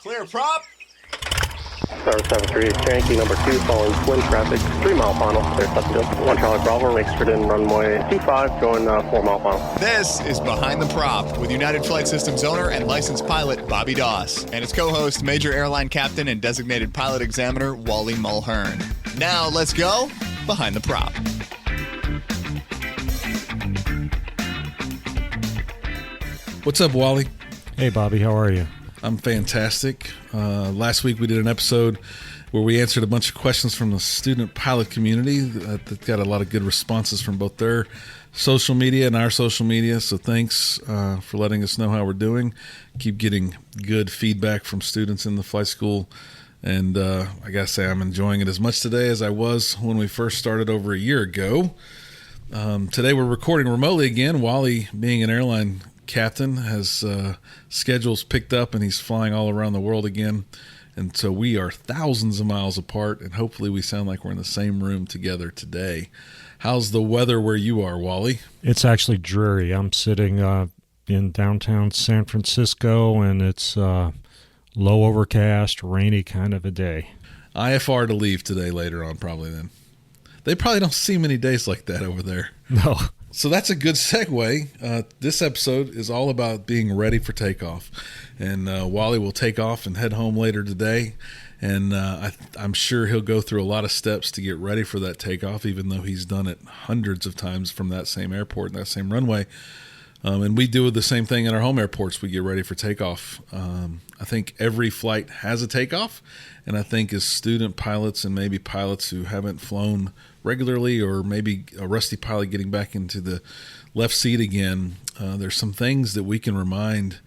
Clear prop. Star 738, Yankee number 2, following twin traffic, 3 mile final, clear Sutton. 1 Charlie Bravo, extra in runway 25, going 4 mile final. This is Behind the Prop with United Flight Systems owner and licensed pilot Bobby Doss and his co-host, Major Airline Captain and Designated Pilot Examiner Wally Mulhern. Now let's go Behind the Prop. What's up, Wally? Hey, Bobby. How are you? I'm fantastic. Last week we did an episode where we answered a bunch of questions from the student pilot community that got a lot of good responses from both their social media and our social media. So thanks for letting us know how we're doing. Keep getting good feedback from students in the flight school. And I got to say I'm enjoying it as much today as I was when we first started over a year ago. Today we're recording remotely again. Wally, being an airline captain, has schedules picked up and he's flying all around the world again, and so we are thousands of miles apart, and hopefully we sound like we're in the same room together today. How's the weather where you are, Wally? It's actually dreary. I'm sitting in downtown San Francisco, and it's low overcast, rainy kind of a day. IFR to leave today later on, probably. Then they probably don't see many days like that over there. No. So that's a good segue. This episode is all about being ready for takeoff. And Wally will take off and head home later today. And I'm sure he'll go through a lot of steps to get ready for that takeoff, even though he's done it hundreds of times from that same airport and that same runway. And we do the same thing at our home airports. We get ready for takeoff. I think every flight has a takeoff. And I think as student pilots and maybe pilots who haven't flown regularly, or maybe a rusty pilot getting back into the left seat again, there's some things that we can remind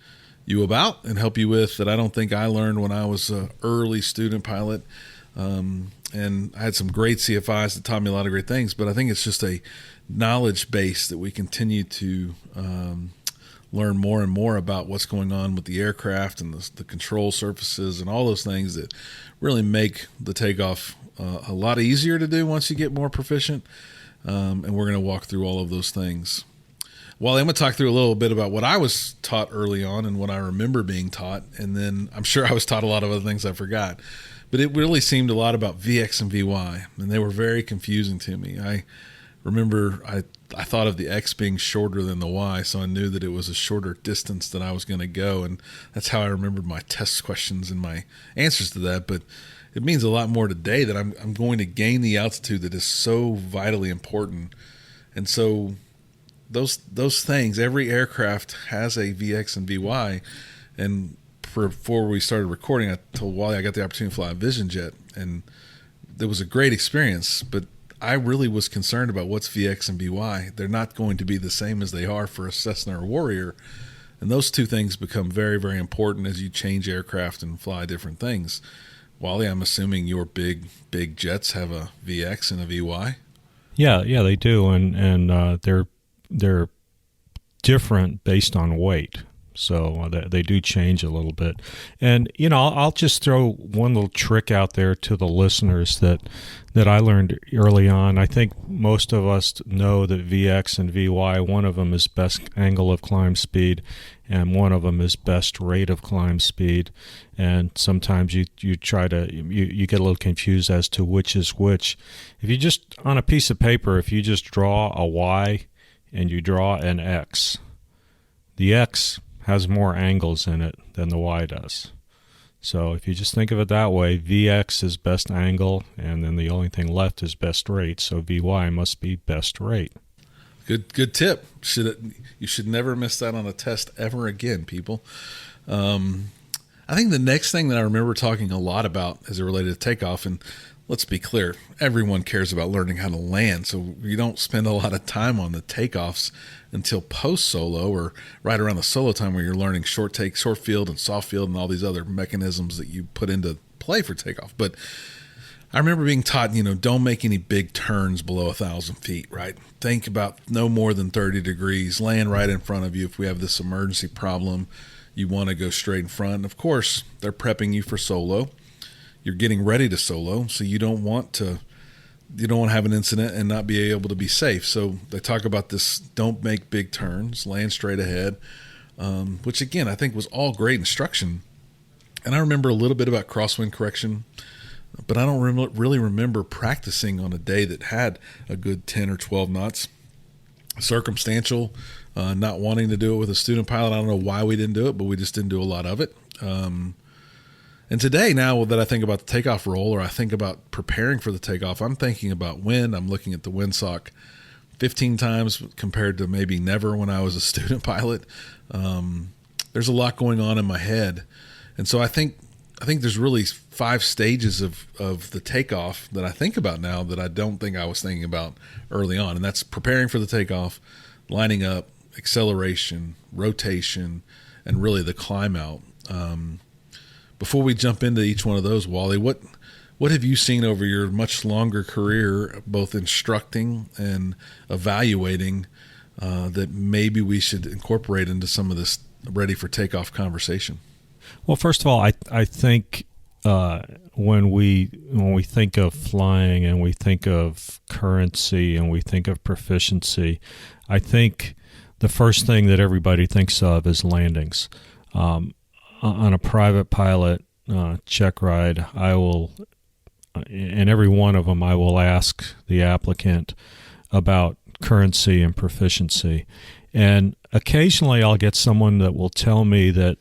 you about and help you with that I don't think I learned when I was an early student pilot. And I had some great CFIs that taught me a lot of great things, but I think it's just a knowledge base that we continue to learn more and more about what's going on with the aircraft and the control surfaces and all those things that really make the takeoff a lot easier to do once you get more proficient. And we're going to walk through all of those things. Well, I'm going to talk through a little bit about what I was taught early on and what I remember being taught. And then I'm sure I was taught a lot of other things I forgot. But it really seemed a lot about VX and VY, and they were very confusing to me. I remember I thought of the X being shorter than the Y, so I knew that it was a shorter distance that I was going to go, and that's how I remembered my test questions and my answers to that. But it means a lot more today that I'm going to gain the altitude that is so vitally important. And so those things, every aircraft has a VX and VY, and before we started recording, I told Wally I got the opportunity to fly a Vision Jet, and it was a great experience, but I really was concerned about what's VX and VY. They're not going to be the same as they are for a Cessna or Warrior, and those two things become very, very important as you change aircraft and fly different things. Wally, I'm assuming your big jets have a VX and a VY? Yeah, they do, and they're different based on weight. So they do change a little bit. And, I'll just throw one little trick out there to the listeners that I learned early on. I think most of us know that VX and VY, one of them is best angle of climb speed, and one of them is best rate of climb speed. And sometimes you try to, you get a little confused as to which is which. If you just, on a piece of paper, if you just draw a Y and you draw an X, the X has more angles in it than the Y does. So if you just think of it that way, VX is best angle, and then the only thing left is best rate. So VY must be best rate. Good tip. You should never miss that on a test ever again, people. I think the next thing that I remember talking a lot about as it related to takeoff, and let's be clear, everyone cares about learning how to land, so you don't spend a lot of time on the takeoffs until post-solo or right around the solo time where you're learning short take, short field, and soft field, and all these other mechanisms that you put into play for takeoff. But I remember being taught, don't make any big turns below 1,000 feet, right? Think about no more than 30 degrees, land right in front of you. If we have this emergency problem, you want to go straight in front. Of course, they're prepping you for solo. You're getting ready to solo, so you don't want to have an incident and not be able to be safe. So they talk about this, don't make big turns, land straight ahead, which again, I think was all great instruction. And I remember a little bit about crosswind correction, but I don't really remember practicing on a day that had a good 10 or 12 knots. Circumstantial, not wanting to do it with a student pilot. I don't know why we didn't do it, but we just didn't do a lot of it. And today, now that I think about the takeoff roll, or I think about preparing for the takeoff, I'm thinking about wind. I'm looking at the windsock 15 times compared to maybe never when I was a student pilot. There's a lot going on in my head. And so I think there's really 5 stages of the takeoff that I think about now that I don't think I was thinking about early on. And that's preparing for the takeoff, lining up, acceleration, rotation, and really the climb out. Before we jump into each one of those, Wally, what have you seen over your much longer career, both instructing and evaluating, that maybe we should incorporate into some of this ready for takeoff conversation? Well, first of all, I think when we think of flying and we think of currency and we think of proficiency, I think the first thing that everybody thinks of is landings. On a private pilot check ride, I will, in every one of them, I will ask the applicant about currency and proficiency. And occasionally I'll get someone that will tell me that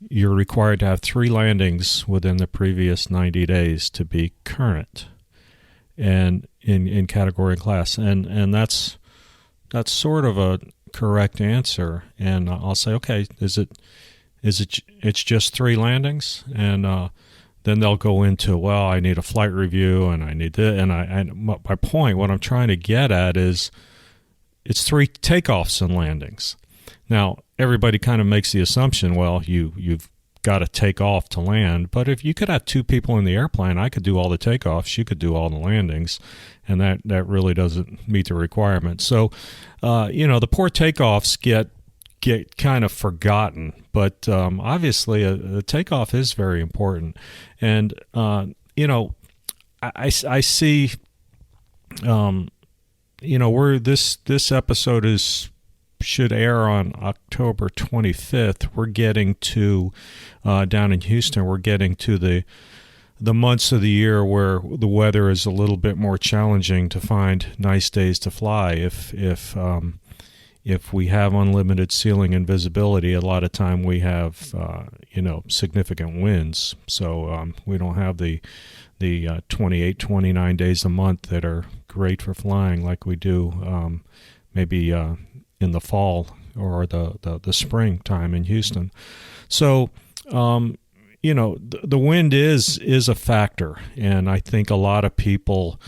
you're required to have 3 landings within the previous 90 days to be current and in category and class. And that's sort of a correct answer. And I'll say, okay, it's just 3 landings? And then they'll go into, well, I need a flight review and I need this. And my point, what I'm trying to get at is it's 3 takeoffs and landings. Now, everybody kind of makes the assumption, well, you've got to take off to land. But if you could have 2 people in the airplane, I could do all the takeoffs, you could do all the landings, and that really doesn't meet the requirement. So, the poor takeoffs get kind of forgotten, but obviously a takeoff is very important. And I see, where this episode should air on October 25th. We're getting to down in Houston. We're getting to the months of the year where the weather is a little bit more challenging to find nice days to fly. If we have unlimited ceiling and visibility, a lot of time we have significant winds. So we don't have the 28, 29 days a month that are great for flying like we do maybe in the fall or the spring time in Houston. So the wind is a factor, and I think a lot of people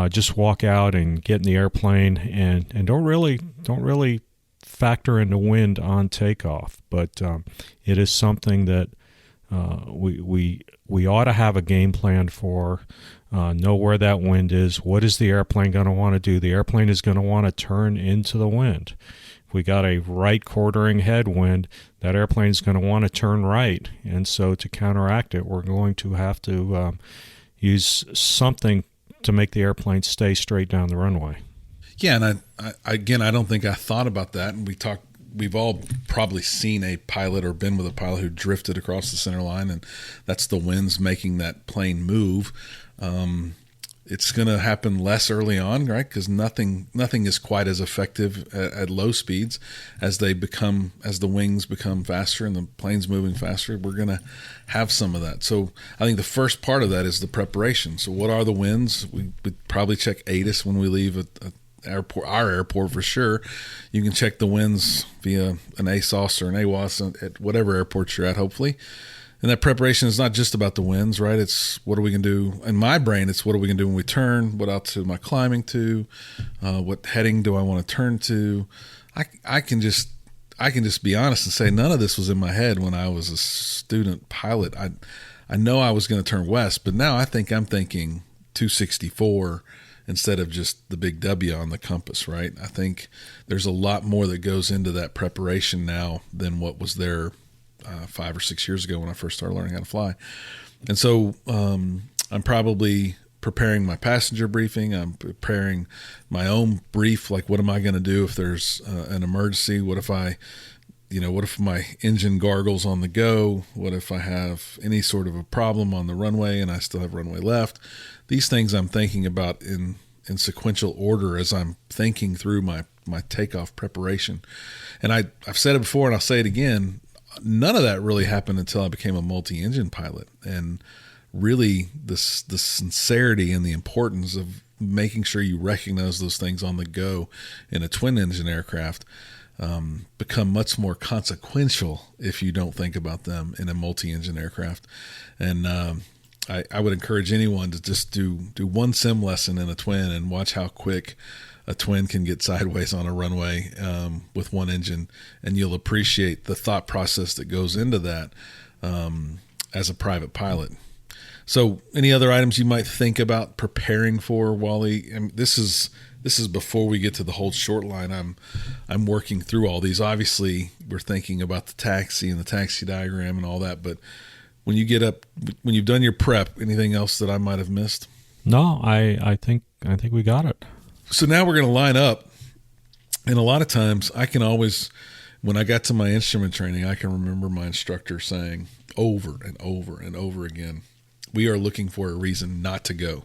just walk out and get in the airplane and don't really factor in the wind on takeoff. But it is something that we ought to have a game plan for. Know where that wind is. What is the airplane going to want to do? The airplane is going to want to turn into the wind. If we got a right quartering headwind, that airplane is going to want to turn right. And so to counteract it, we're going to have to use something to make the airplane stay straight down the runway. Yeah, and I don't think I thought about that. And we've all probably seen a pilot or been with a pilot who drifted across the center line, and that's the winds making that plane move. It's going to happen less early on, right? Because nothing is quite as effective at low speeds as the wings become faster and the plane's moving faster. We're going to have some of that. So I think the first part of that is the preparation. So what are the winds? We probably check ATIS when we leave our airport for sure. You can check the winds via an ASOS or an AWOS at whatever airport you're at, hopefully. And that preparation is not just about the winds, right? It's what are we going to do? In my brain, it's what are we going to do when we turn? What altitude am I climbing to? What heading do I want to turn to? I can just be honest and say none of this was in my head when I was a student pilot. I know I was going to turn west, but now I'm thinking 264 instead of just the big W on the compass, right? I think there's a lot more that goes into that preparation now than what was there 5 or 6 years ago when I first started learning how to fly. And so I'm probably preparing my passenger briefing. I'm preparing my own brief, like what am I going to do if there's an emergency? What if I what if my engine gargles on the go? What if I have any sort of a problem on the runway and I still have runway left? These things I'm thinking about in sequential order as I'm thinking through my takeoff preparation. And I've said it before and I'll say it again, none of that really happened until I became a multi-engine pilot. And really the sincerity and the importance of making sure you recognize those things on the go in a twin engine aircraft become much more consequential if you don't think about them in a multi-engine aircraft. And I would encourage anyone to just do one sim lesson in a twin and watch how quick a twin can get sideways on a runway with one engine, and you'll appreciate the thought process that goes into that as a private pilot. So any other items you might think about preparing for, Wally? And this is before we get to the hold short line. I'm working through all these. Obviously, we're thinking about the taxi and the taxi diagram and all that, but when you get up, when you've done your prep, anything else that I might have missed? No, I think we got it. So now we're going to line up, and a lot of times I can always, when I got to my instrument training, I can remember my instructor saying over and over and over again, we are looking for a reason not to go.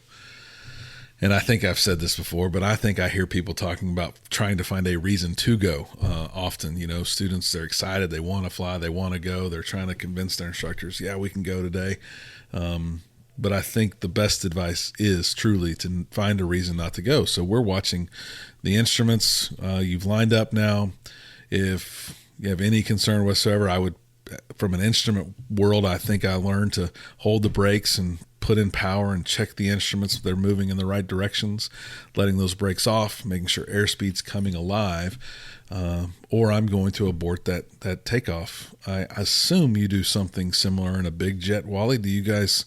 And I think I've said this before, but I think I hear people talking about trying to find a reason to go often. Students, they're excited, they want to fly, they want to go, they're trying to convince their instructors, yeah, we can go today. But I think the best advice is truly to find a reason not to go. So we're watching the instruments. You've lined up now. If you have any concern whatsoever, I would, from an instrument world, I think I learned to hold the brakes and put in power and check the instruments if they're moving in the right directions, letting those brakes off, making sure airspeed's coming alive, or I'm going to abort that takeoff. I assume you do something similar in a big jet, Wally. Do you guys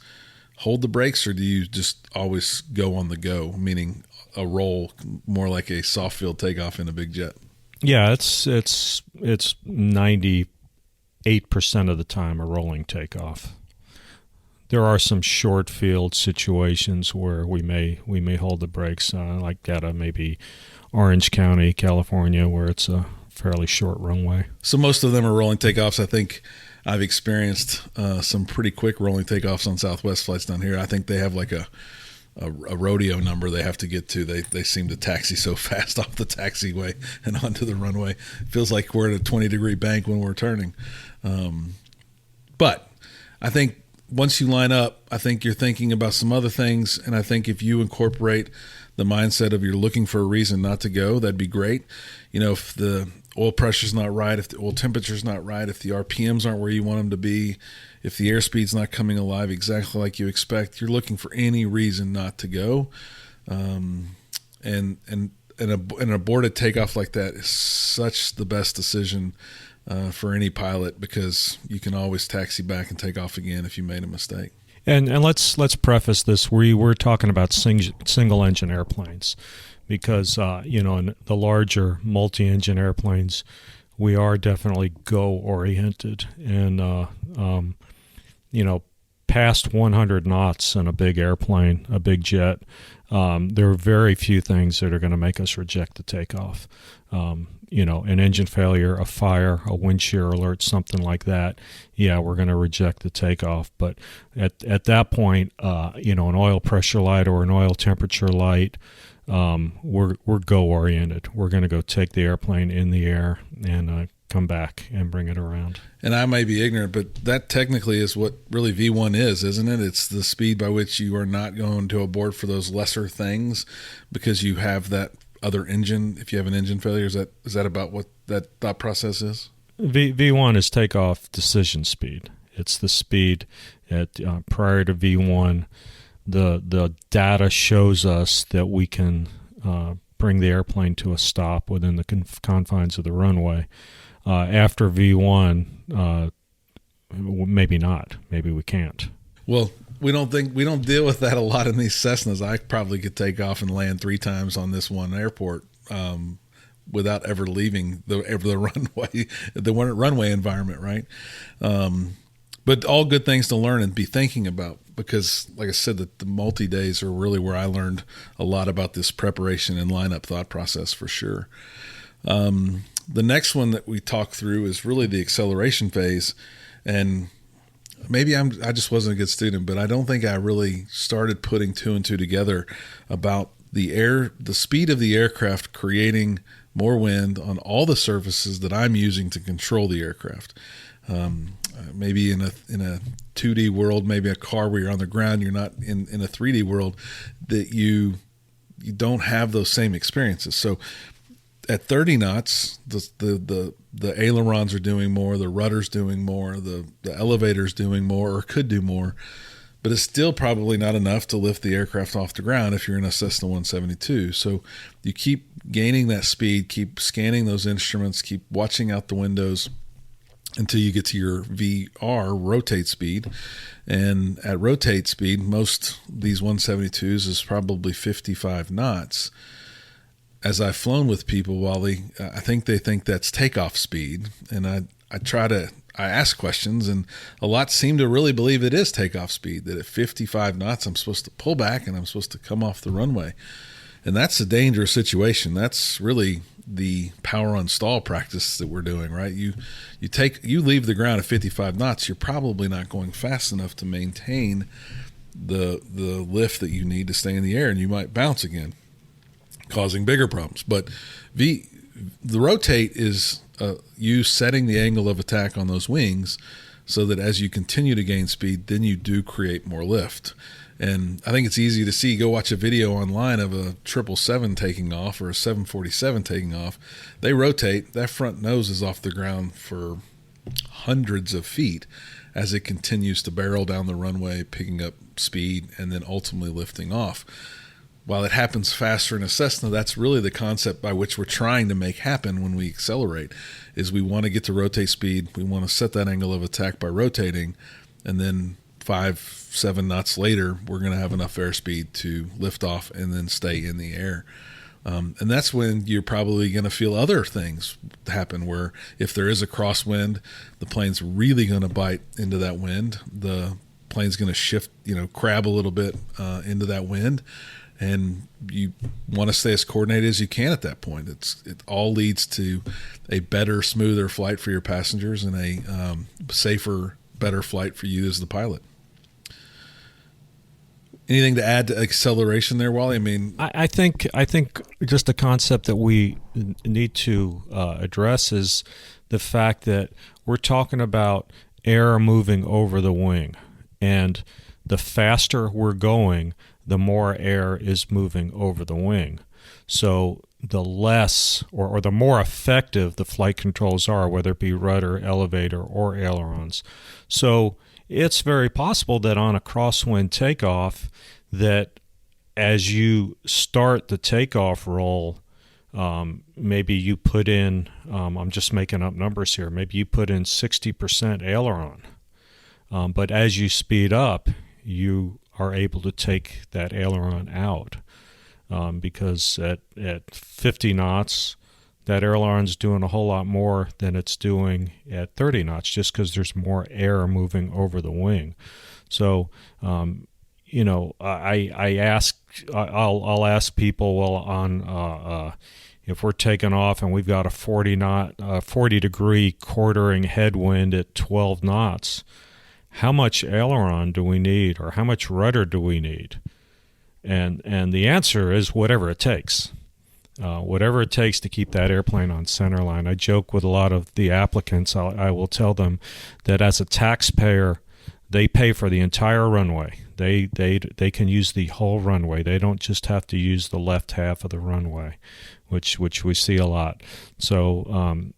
hold the brakes, or do you just always go on the go, meaning a roll, more like a soft field takeoff in a big jet? Yeah, it's 98% of the time a rolling takeoff. There are some short field situations where we may hold the brakes, like at maybe Orange County, California, where it's a fairly short runway. So most of them are rolling takeoffs. I think I've experienced some pretty quick rolling takeoffs on Southwest flights down here. I think they have like a rodeo number they have to get to. They seem to taxi so fast off the taxiway and onto the runway. It feels like we're at a 20-degree bank when we're turning. But I think once you line up, I think you're thinking about some other things, and I think if you incorporate the mindset of you're looking for a reason not to go, that'd be great. If the oil pressure's not right, if the oil temperature's not right, if the RPMs aren't where you want them to be, if the airspeed's not coming alive exactly like you expect, you're looking for any reason not to go. And an aborted takeoff like that is such the best decision for any pilot, because you can always taxi back and take off again if you made a mistake. And let's preface this. We're talking about single engine airplanes, because in the larger multi-engine airplanes, we are definitely go oriented, and past 100 knots in a big airplane, a big jet, there are very few things that are going to make us reject the takeoff. An engine failure, a fire, a wind shear alert, something like that, yeah, we're going to reject the takeoff. But at that point, an oil pressure light or an oil temperature light, we're go oriented. We're going to go take the airplane in the air and come back and bring it around. And I may be ignorant, but that technically is what really V1 is, isn't it? It's the speed by which you are not going to abort for those lesser things, because you have that other engine. If you have an engine failure, is that about what that thought process is? V1 is takeoff decision speed. It's the speed at prior to V1. The data shows us that we can bring the airplane to a stop within the confines of the runway. After V1, maybe not. Maybe we can't. Well, we don't deal with that a lot in these Cessnas. I probably could take off and land 3 times on this one airport without ever leaving the runway, the runway environment, right? But all good things to learn and be thinking about, because, like I said, the multi-days are really where I learned a lot about this preparation and lineup thought process for sure. The next one that we talk through is really the acceleration phase. And maybe I just wasn't a good student, but I don't think I really started putting two and two together about the speed of the aircraft creating more wind on all the surfaces that I'm using to control the aircraft. Maybe in a 2D world, maybe a car where you're on the ground, you're not in a 3D world, that you don't have those same experiences. So at 30 knots, the ailerons are doing more, the rudder's doing more, the elevator's doing more or could do more, but it's still probably not enough to lift the aircraft off the ground if you're in a Cessna 172. So you keep gaining that speed, keep scanning those instruments, keep watching out the windows until you get to your VR rotate speed. And at rotate speed, most these 172s is probably 55 knots. As I've flown with people, Wally, I think they think that's takeoff speed. And I ask questions, and a lot seem to really believe it is takeoff speed, that at 55 knots, I'm supposed to pull back and I'm supposed to come off the runway. And that's a dangerous situation. That's really the power on stall practice that we're doing, right? You leave the ground at 55 knots, you're probably not going fast enough to maintain the lift that you need to stay in the air, and you might bounce again, causing bigger problems. But the rotate is you setting the angle of attack on those wings so that as you continue to gain speed, then you do create more lift. And I think it's easy to see. Go watch a video online of a 777 taking off or a 747 taking off. They rotate. That front nose is off the ground for hundreds of feet as it continues to barrel down the runway, picking up speed, and then ultimately lifting off. While it happens faster in a Cessna, that's really the concept by which we're trying to make happen when we accelerate, is we want to get to rotate speed. We want to set that angle of attack by rotating, and then 5-7 knots later, we're going to have enough airspeed to lift off and then stay in the air. And that's when you're probably going to feel other things happen, where if there is a crosswind, the plane's really going to bite into that wind. The plane's going to shift, crab a little bit into that wind. And you want to stay as coordinated as you can at that point. It all leads to a better, smoother flight for your passengers and a safer, better flight for you as the pilot. Anything to add to acceleration there, Wally? I mean, I think just a concept that we need to address is the fact that we're talking about air moving over the wing, and the faster we're going, the more air is moving over the wing. So the less or the more effective the flight controls are, whether it be rudder, elevator, or ailerons. So it's very possible that on a crosswind takeoff, that as you start the takeoff roll, maybe you put in, I'm just making up numbers here, maybe you put in 60% aileron. But as you speed up, you are able to take that aileron out, because at 50 knots, that aileron's doing a whole lot more than it's doing at 30 knots, just because there's more air moving over the wing. So, I'll ask people, well, if we're taking off and we've got a 40 degree quartering headwind at 12 knots, how much aileron do we need, or how much rudder do we need? And the answer is whatever it takes. Whatever it takes to keep that airplane on center line. I joke with a lot of the applicants. I will tell them that as a taxpayer, they pay for the entire runway. They can use the whole runway. They don't just have to use the left half of the runway, which we see a lot. So,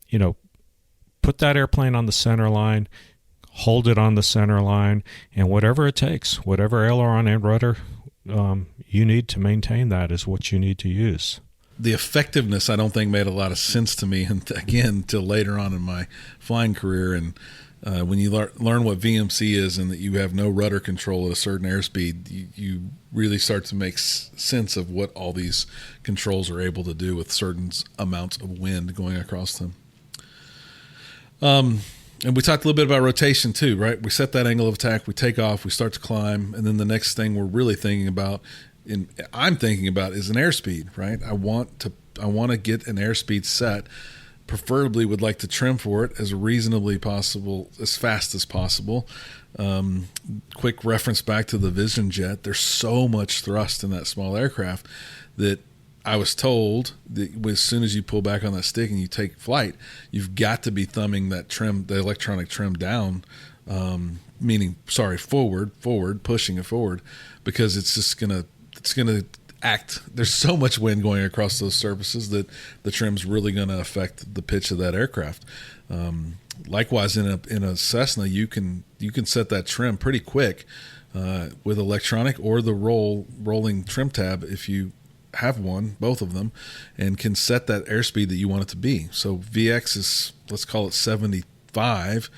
put that airplane on the center line, hold it on the center line, and whatever it takes, whatever aileron and rudder you need to maintain that is what you need to use. The effectiveness, I don't think, made a lot of sense to me, and again, until later on in my flying career. And when you learn what VMC is and that you have no rudder control at a certain airspeed, you really start to make sense of what all these controls are able to do with certain amounts of wind going across them. And we talked a little bit about rotation too, right? We set that angle of attack, we take off, we start to climb, and then the next thing we're really thinking about, I'm thinking about, is an airspeed, right? I want to get an airspeed set preferably would like to trim for it as reasonably possible, as fast as possible. Quick reference back to the Vision Jet. There's so much thrust in that small aircraft that I was told that as soon as you pull back on that stick and you take flight, you've got to be thumbing that trim, the electronic trim down, forward, pushing it forward, because it's gonna act. There's so much wind going across those surfaces that the trim's really going to affect the pitch of that aircraft. Likewise, in a Cessna, you can set that trim pretty quick with electronic or the rolling trim tab if you have one, both of them, and can set that airspeed that you want it to be. So VX is, let's call it 75.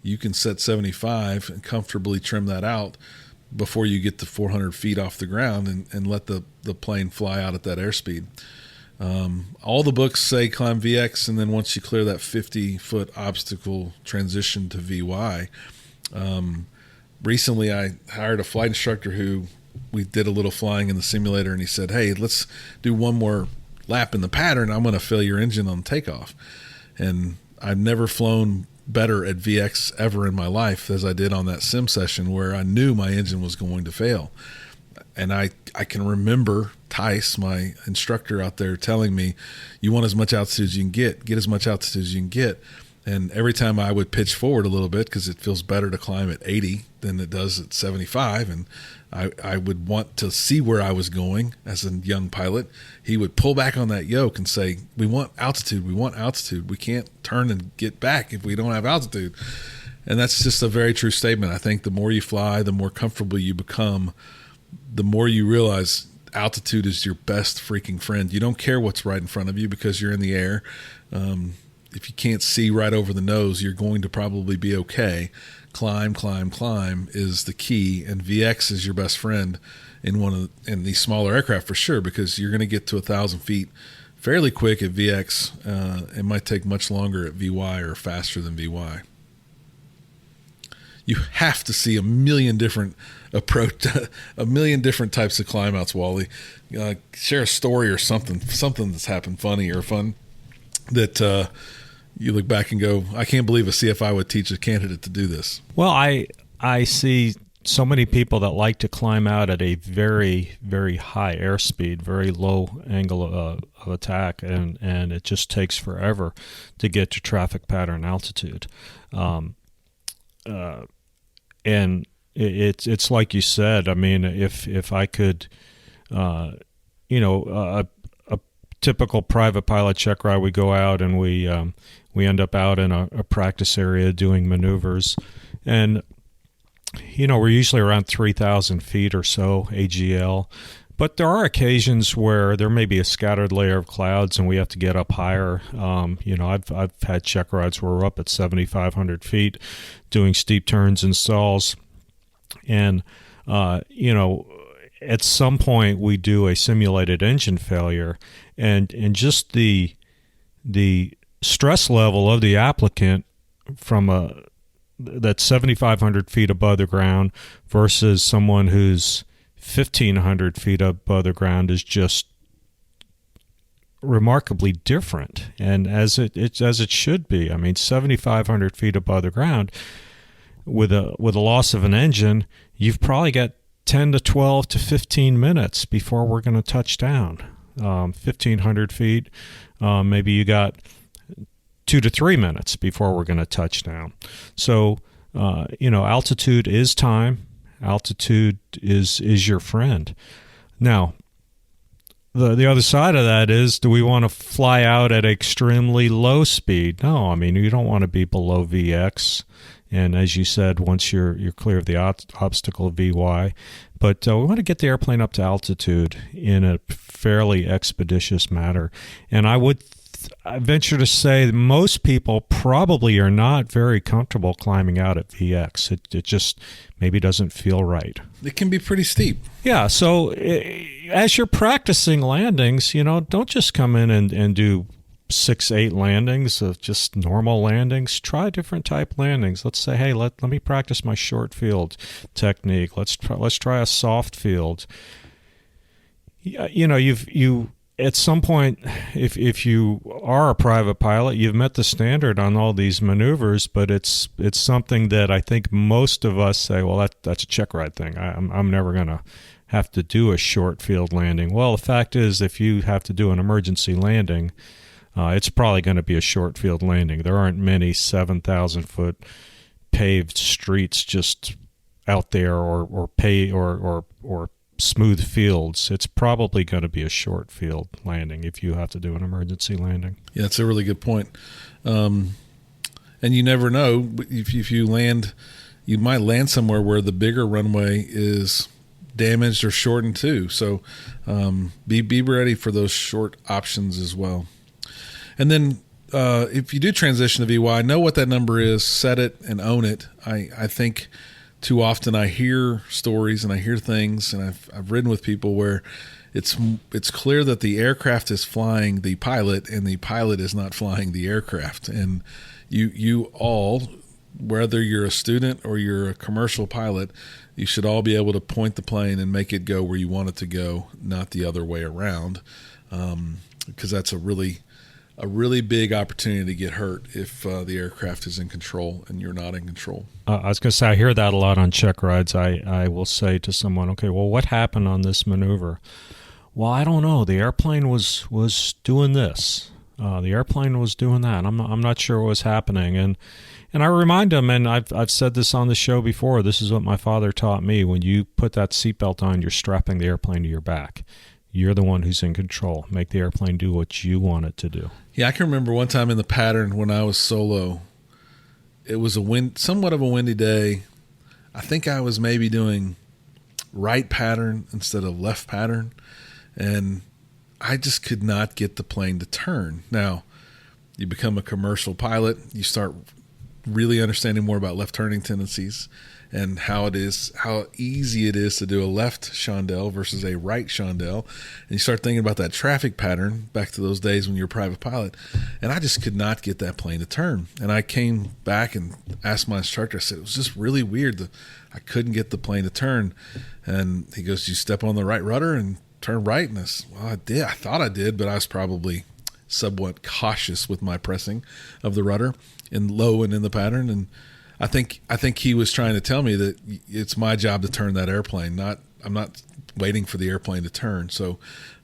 You can set 75 and comfortably trim that out before you get to 400 feet off the ground and let the plane fly out at that airspeed. All the books say climb VX, and then once you clear that 50-foot obstacle, transition to VY. Recently, I hired a flight instructor who we did a little flying in the simulator, and he said, hey, let's do one more lap in the pattern. I'm going to fill your engine on takeoff. And I've never flown better at VX ever in my life as I did on that sim session where I knew my engine was going to fail. And I can remember Tice, my instructor out there, telling me, you want as much altitude as you can get as much altitude as you can get. And every time I would pitch forward a little bit, because it feels better to climb at 80 than it does at 75, and I would want to see where I was going as a young pilot, he would pull back on that yoke and say, we want altitude. We can't turn and get back if we don't have altitude. And that's just a very true statement. I think the more you fly, the more comfortable you become, the more you realize altitude is your best freaking friend. You don't care what's right in front of you because you're in the air. If you can't see right over the nose, you're going to probably be okay. Climb is the key, and VX is your best friend in these smaller aircraft for sure, because you're going to get to 1,000 feet fairly quick at VX. It might take much longer at VY or faster than VY. You have to see a million different types of climb outs, Wally. Share a story or something that's happened funny or fun that you look back and go, I can't believe a CFI would teach a candidate to do this. Well, I see so many people that like to climb out at a very, very high airspeed, very low angle of attack, and it just takes forever to get to traffic pattern altitude. And it's like you said. I mean, if I could, a typical private pilot check ride, we go out and we end up out in a practice area doing maneuvers, and we're usually around 3,000 feet or so AGL. But there are occasions where there may be a scattered layer of clouds and we have to get up higher. I've had check rides where we're up at 7,500 feet doing steep turns and stalls. And, at some point we do a simulated engine failure, and just the stress level of the applicant from that's 7,500 feet above the ground versus someone who's 1,500 feet above the ground is just remarkably different, and as it should be. I mean, 7,500 feet above the ground with a loss of an engine, you've probably got 10 to 12 to 15 minutes before we're going to touch down. 1,500 feet, maybe you got 2 to 3 minutes before we're going to touch down. So, altitude is time. Altitude is your friend. Now, the other side of that is, do we want to fly out at extremely low speed? No, I mean, you don't want to be below VX. And as you said, once you're clear of the obstacle, VY. But we want to get the airplane up to altitude in a fairly expeditious manner. And I venture to say that most people probably are not very comfortable climbing out at VX. It just maybe doesn't feel right. It can be pretty steep. Yeah, so as you're practicing landings, don't just come in and do 6-8 landings of just normal landings. Try different type landings. Let's say, hey, let me practice my short field technique. Let's try a soft field. at some point, if you are a private pilot, you've met the standard on all these maneuvers, but it's something that I think most of us say, well, that's a check ride thing. I'm never going to have to do a short field landing. Well, the fact is, if you have to do an emergency landing, it's probably going to be a short field landing. There aren't many 7,000-foot paved streets just out there, or smooth fields. It's probably going to be a short field landing if you have to do an emergency landing. Yeah, that's a really good point. And you never know, if you land, you might land somewhere where the bigger runway is damaged or shortened too. So be ready for those short options as well. And then if you do transition to VY, know what that number is, set it and own it. I think too often I hear stories and I hear things, and I've ridden with people where it's clear that the aircraft is flying the pilot and the pilot is not flying the aircraft. And you all, whether you're a student or you're a commercial pilot, you should all be able to point the plane and make it go where you want it to go, not the other way around, because that's a really big opportunity to get hurt if the aircraft is in control and you're not in control. I was going to say, I hear that a lot on check rides. I will say to someone, okay, well, what happened on this maneuver? Well, I don't know. The airplane was doing this. The airplane was doing that. I'm not sure what was happening. And I remind them, and I've said this on the show before, this is what my father taught me. When you put that seatbelt on, you're strapping the airplane to your back. You're the one who's in control. Make the airplane do what you want it to do. Yeah, I can remember one time in the pattern when I was solo. It was somewhat of a windy day. I think I was maybe doing right pattern instead of left pattern, and I just could not get the plane to turn. Now, you become a commercial pilot, you start really understanding more about left turning tendencies and how easy it is to do a left chandelle versus a right chandelle. And you start thinking about that traffic pattern back to those days when you're a private pilot. And I just could not get that plane to turn. And I came back and asked my instructor, I said, it was just really weird. I couldn't get the plane to turn. And he goes, you step on the right rudder and turn right? And I said, well, I did. I thought I did, but I was probably somewhat cautious with my pressing of the rudder and low and in the pattern. And I think he was trying to tell me that it's my job to turn that airplane. I'm not waiting for the airplane to turn. So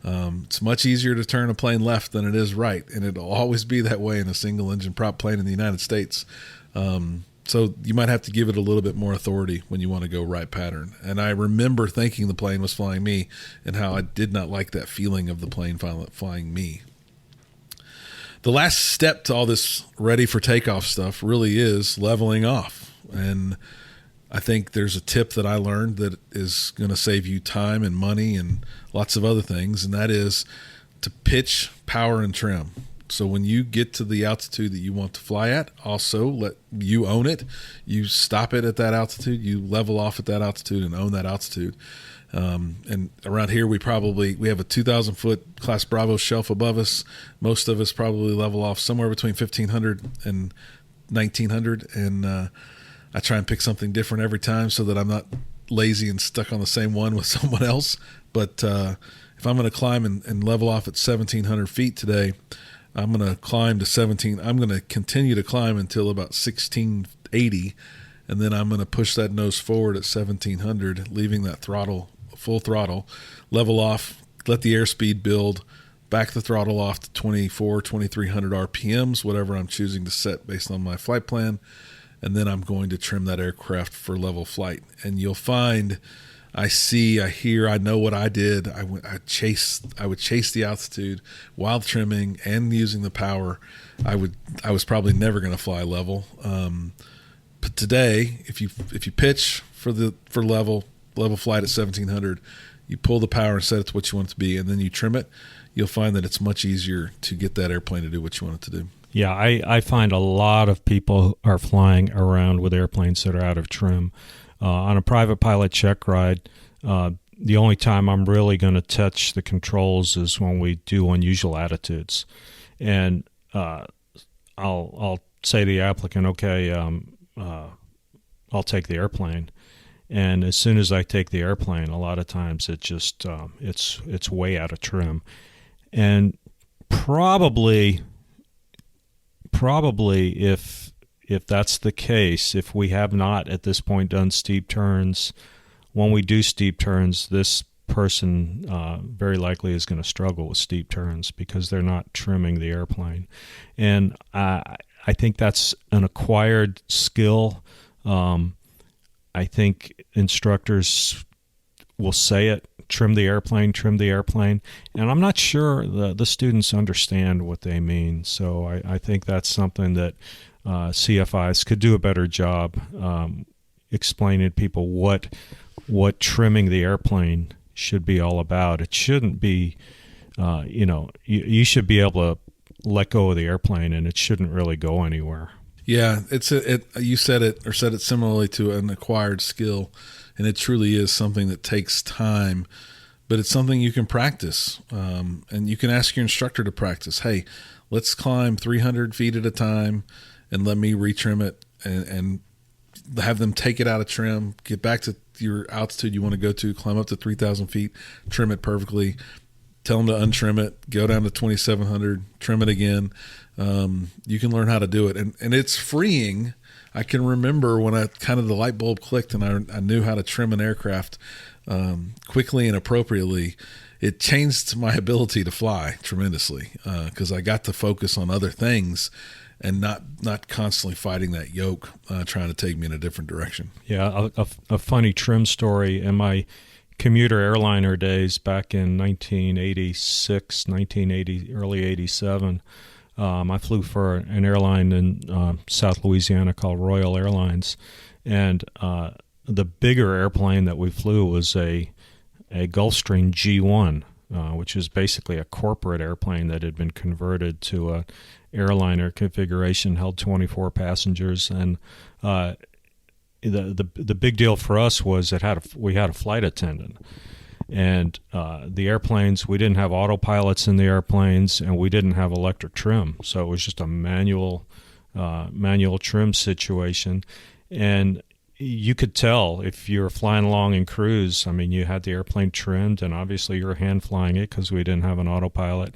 it's much easier to turn a plane left than it is right, and it'll always be that way in a single engine prop plane in the United States. So you might have to give it a little bit more authority when you want to go right pattern. And I remember thinking the plane was flying me and how I did not like that feeling of the plane flying me. The last step to all this ready for takeoff stuff really is leveling off. And I think there's a tip that I learned that is going to save you time and money and lots of other things, and that is to pitch, power, and trim. So when you get to the altitude that you want to fly at, also let you own it. You stop it at that altitude, you level off at that altitude and own that altitude. And around here, we have a 2,000 foot class Bravo shelf above us. Most of us probably level off somewhere between 1,500 and 1,900. And I try and pick something different every time so that I'm not lazy and stuck on the same one with someone else. But if I'm going to climb and level off at 1,700 feet today, I'm going to climb to 17. I'm going to continue to climb until about 1,680. And then I'm going to push that nose forward at 1,700, leaving that throttle, full throttle, level off, let the airspeed build, back the throttle off to 2,300 RPMs, whatever I'm choosing to set based on my flight plan. And then I'm going to trim that aircraft for level flight. And you'll find I hear, I know what I did. I would chase the altitude while trimming and using the power. I was probably never going to fly level. But today, if you pitch for level flight at 1,700, you pull the power and set it to what you want it to be, and then you trim it, you'll find that it's much easier to get that airplane to do what you want it to do. Yeah, I find a lot of people are flying around with airplanes that are out of trim. On a private pilot check ride, the only time I'm really going to touch the controls is when we do unusual attitudes. And I'll say to the applicant, okay, I'll take the airplane. And as soon as I take the airplane, a lot of times it just it's way out of trim. And probably if that's the case, if we have not at this point done steep turns, when we do steep turns, this person very likely is going to struggle with steep turns because they're not trimming the airplane. And I think that's an acquired skill. I think instructors will say it, trim the airplane, and I'm not sure the students understand what they mean. So I think that's something that CFIs could do a better job explaining to people what trimming the airplane should be all about. It shouldn't be, you should be able to let go of the airplane, and it shouldn't really go anywhere. Yeah, you said it similarly to an acquired skill, and it truly is something that takes time, but it's something you can practice, and you can ask your instructor to practice. Hey, let's climb 300 feet at a time, and let me retrim it, and have them take it out of trim, get back to your altitude you want to go to, climb up to 3,000 feet, trim it perfectly, tell them to untrim it, go down to 2,700, trim it again. You can learn how to do it. And it's freeing. I can remember when the light bulb clicked and I knew how to trim an aircraft quickly and appropriately. It changed my ability to fly tremendously because I got to focus on other things and not constantly fighting that yoke trying to take me in a different direction. Yeah, a funny trim story. In my commuter airliner days back in 1986, early 87, I flew for an airline in South Louisiana called Royal Airlines. And the bigger airplane that we flew was a Gulfstream G1, which is basically a corporate airplane that had been converted to a airliner configuration, held 24 passengers, and the big deal for us was we had a flight attendant, and the airplanes, we didn't have autopilots in the airplanes, and we didn't have electric trim, so it was just a manual trim situation. And you could tell if you were flying along in cruise. I mean, you had the airplane trimmed, and obviously you were hand flying it because we didn't have an autopilot.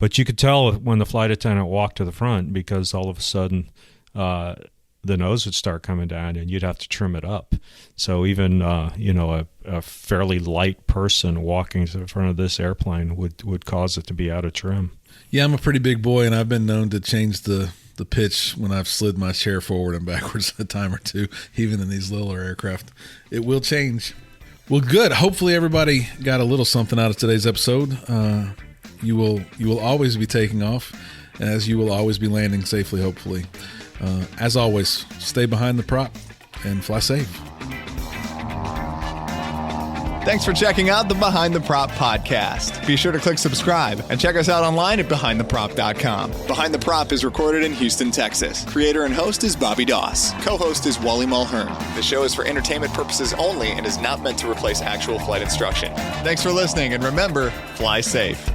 But you could tell when the flight attendant walked to the front, because all of a sudden the nose would start coming down, and you'd have to trim it up. So even a fairly light person walking to the front of this airplane would cause it to be out of trim. Yeah, I'm a pretty big boy, and I've been known to change the pitch when I've slid my chair forward and backwards a time or two, even in these littler aircraft. It will change. Well, good. Hopefully everybody got a little something out of today's episode. You will always be taking off, as you will always be landing safely, hopefully. As always, stay behind the prop and fly safe. Thanks for checking out the Behind the Prop podcast. Be sure to click subscribe and check us out online at BehindTheProp.com. Behind the Prop is recorded in Houston, Texas. Creator and host is Bobby Doss. Co-host is Wally Mulhern. The show is for entertainment purposes only and is not meant to replace actual flight instruction. Thanks for listening, and remember, fly safe.